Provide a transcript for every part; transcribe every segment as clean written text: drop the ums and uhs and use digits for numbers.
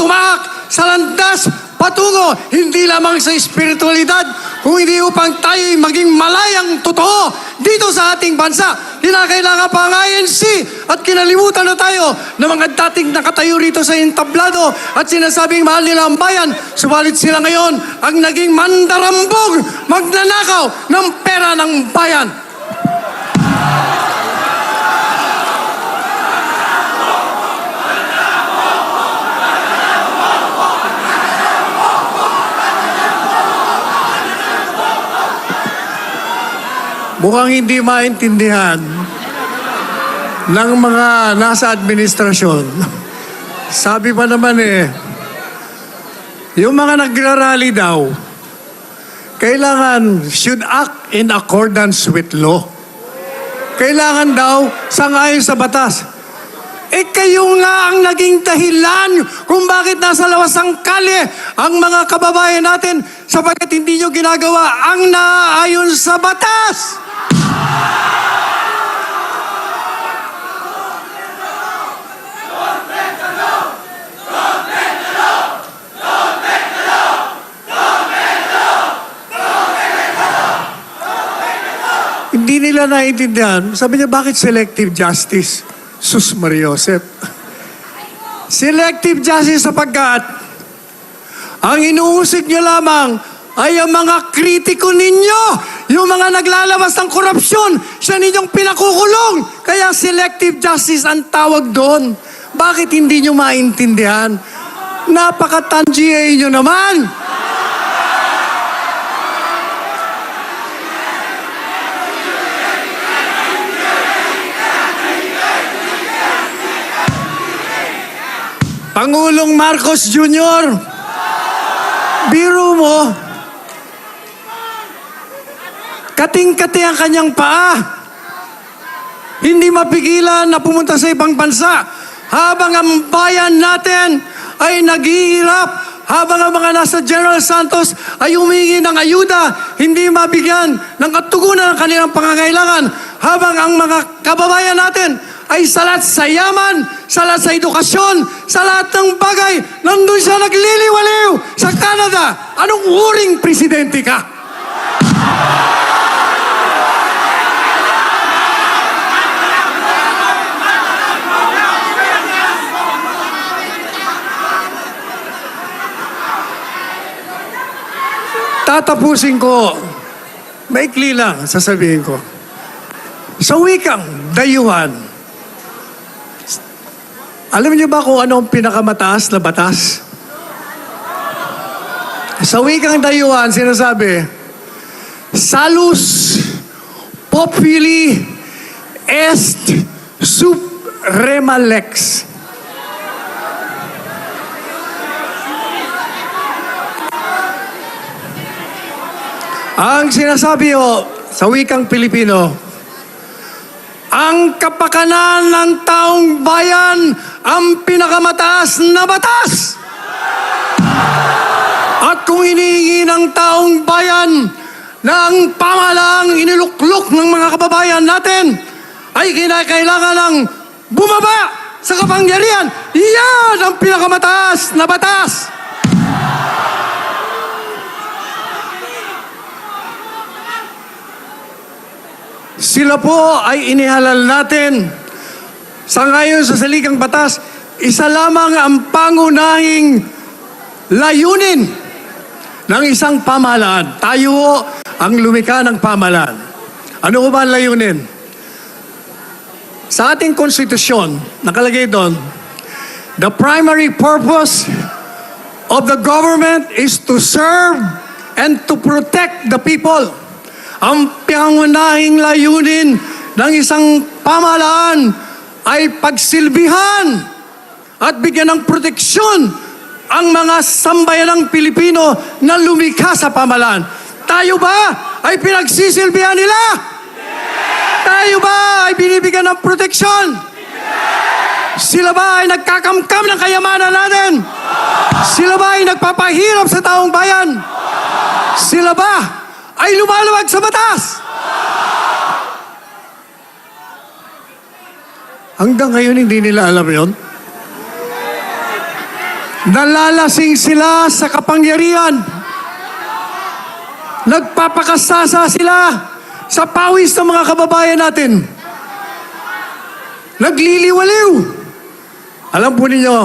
tumaak sa landas patungo hindi lamang sa espiritualidad, kung hindi upang tayo'y maging malayang totoo dito sa ating bansa. Kinakailangan pa ang INC at kinalimutan na tayo ng mga dating nakatayo rito sa entablado at sinasabing mahal nila ang bayan. Subalit sila ngayon ang naging mandarambog, magnanakaw ng pera ng bayan. Mukhang hindi maintindihan ng mga nasa administrasyon. Sabi pa naman yung mga nagrarally daw, kailangan should act in accordance with law. Kailangan daw sangayon sa batas. Kayo nga ang naging dahilan kung bakit nasa lawas ng kalye ang mga kababayan natin sapagkat hindi nyo ginagawa ang naaayon sa batas. Hindi nila naiintindihan. Sabi niya, bakit selective justice? Sus Maria Josep. Selective justice sapagkat ang inuusig niyo lamang ay ang mga kritiko ninyo, yung mga naglalabas ng korupsyon, siya ninyong pinakukulong. Kaya selective justice ang tawag doon. Bakit hindi nyo maintindihan? Napaka-tangier nyo naman. Pangulong Marcos Jr., biro mo, kating-kati ang kanyang paa. Hindi mapigilan na pumunta sa ibang bansa habang ang bayan natin ay naghihirap, habang ang mga nasa General Santos ay humingi ng ayuda, hindi mabigyan ng katugunan ng kanilang pangangailangan, habang ang mga kababayan natin ay salat sa yaman, salat sa edukasyon, sa lahat ng bagay, nandun siya nagliliwaliw sa Canada. Anong uring presidente ka? Tatapusin ko, maikli lang sasabihin ko. Sa wikang dayuhan, alam niyo ba kung ano ang pinakamataas na batas? Sa wikang dayuhan, sinasabi, salus populi est suprema lex. Ang sinasabi sa wikang Pilipino, ang kapakanan ng taong bayan ang pinakamataas na batas. At kung hinihingi ng taong bayan na ang pamahalaang iniluklok ng mga kababayan natin ay kinakailangan ng bumaba sa kapangyarihan, yan ang pinakamataas na batas. Sila po ay inihalal natin. Sa ngayon sa saligang batas, isa lamang ang pangunahing layunin ng isang pamahalaan. Tayo ang lumikha ng pamahalaan. Ano ba ang layunin? Sa ating konstitusyon, nakalagay doon, the primary purpose of the government is to serve and to protect the people. Ang pangunahing layunin ng isang pamahalaan ay pagsilbihan at bigyan ng proteksyon ang mga sambayanang Pilipino na lumikha sa pamahalaan. Tayo ba ay pinagsisilbihan nila? Tayo ba ay binibigyan ng proteksyon? Sila ba ay nagkakamkam ng kayamanan natin? Sila ba ay nagpapahirap sa taong bayan? Sila ba ay lumalawag sa batas? Hanggang ngayon hindi nila alam yon. Nalalasing sila sa kapangyarihan. Nagpapakasasa sila sa pawis ng mga kababayan natin. Nagliliwaliw. Alam po ninyo,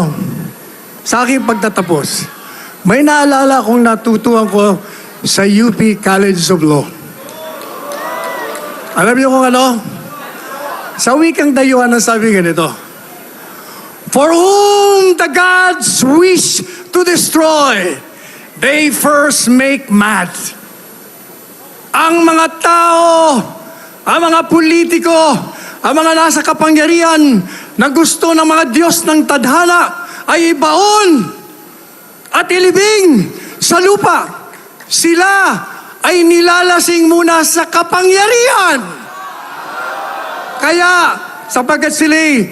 sa aking pagtatapos, may naalala akong natutuhan ko sa UP College of Law. Alam niyo kung ano? Sa wikang dayuhan ang sabi ganito, "For whom the gods wish to destroy, they first make mad." Ang mga tao, ang mga politiko, ang mga nasa kapangyarihan na gusto ng mga Diyos ng tadhana ay ibaon at ilibing sa lupa. Sila ay nilalasing muna sa kapangyarihan. Kaya, sapagkat sila'y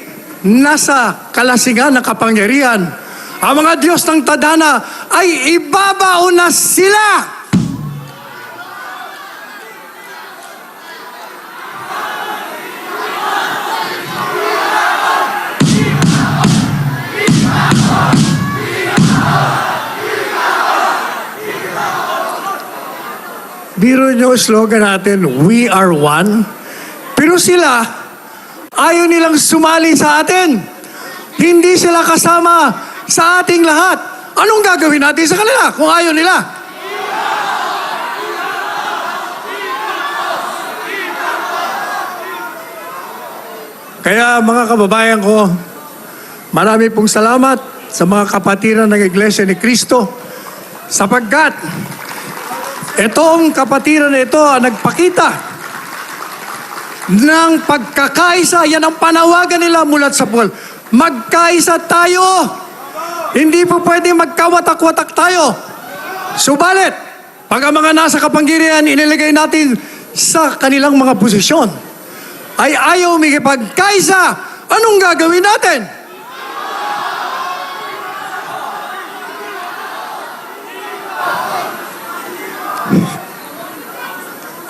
nasa kalasingan ng kapangyarihan, ang mga Diyos ng tadhana ay ibabaon na sila. Biro nyo slogan natin, "We are one." Pero sila, ayaw nilang sumali sa atin. Hindi sila kasama sa ating lahat. Anong gagawin natin sa kanila kung ayaw nila? Kaya mga kababayan ko, marami pong salamat sa mga kapatiran ng Iglesia ni Cristo sapagkat itong kapatiran na ito ang nagpakita ng pagkakaisa. Yan ang panawagan nila mula sa pool. Magkaisa tayo. Hindi po pwede magkawatak-watak tayo. Subalit, pag ang mga nasa kapangyarihan inilagay natin sa kanilang mga posisyon, ay ayaw makipagkaisa, anong gagawin natin?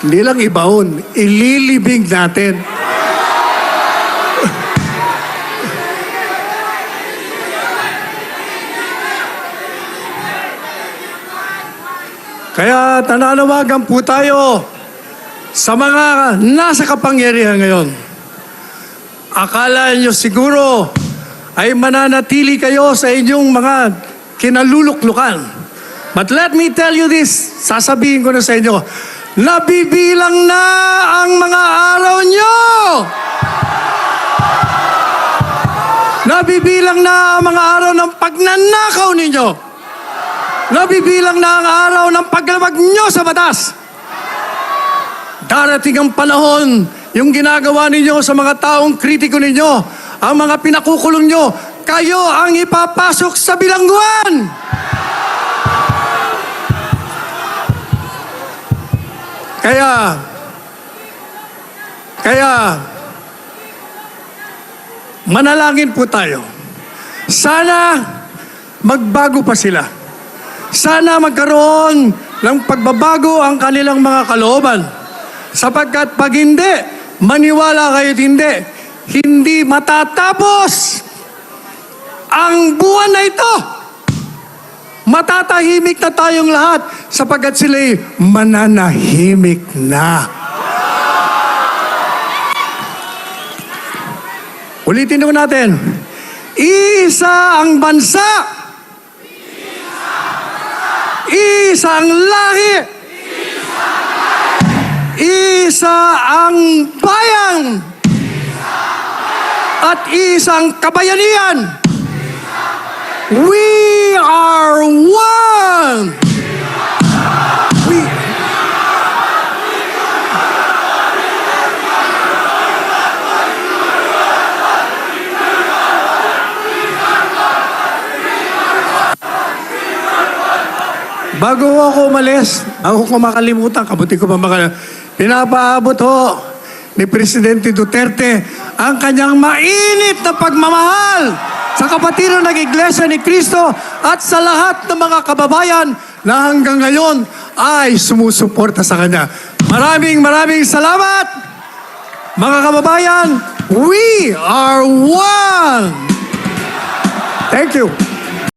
Hindi lang ibaon, ililibing natin. Kaya nananawagan po tayo sa mga nasa kapangyarihan ngayon. Akala nyo siguro ay mananatili kayo sa inyong mga kinaluluklukan. But let me tell you this, sasabihin ko na sa inyo, nabibilang na ang mga araw nyo! Nabibilang na ang mga araw ng pagnanakaw ninyo! Nabibilang na ang araw ng paglamag nyo sa batas! Darating ang panahon, yung ginagawa ninyo sa mga taong kritiko ninyo, ang mga pinakukulong nyo, kayo ang ipapasok sa bilangguan! Kaya, manalangin po tayo. Sana magbago pa sila. Sana magkaroon ng pagbabago ang kanilang mga kalooban. Sapagkat pag hindi, maniwala kayo't hindi matatapos ang buwan na ito. Matatahimik na tayong lahat sapagkat sila'y mananahimik na. Ulitin naman natin. Isa ang bansa. Isa ang lahi. Isa ang bayan. At isang kabayanihan. We are one. Bago ako umalis, ako makalimutan, kabuti ko pa pinapaabot ho ni Presidente Duterte ang kanyang mainit na pagmamahal sa kapatiran ng Iglesia ni Cristo at sa lahat ng mga kababayan na hanggang ngayon ay sumusuporta sa kanya. Maraming salamat, mga kababayan. We are one. Thank you.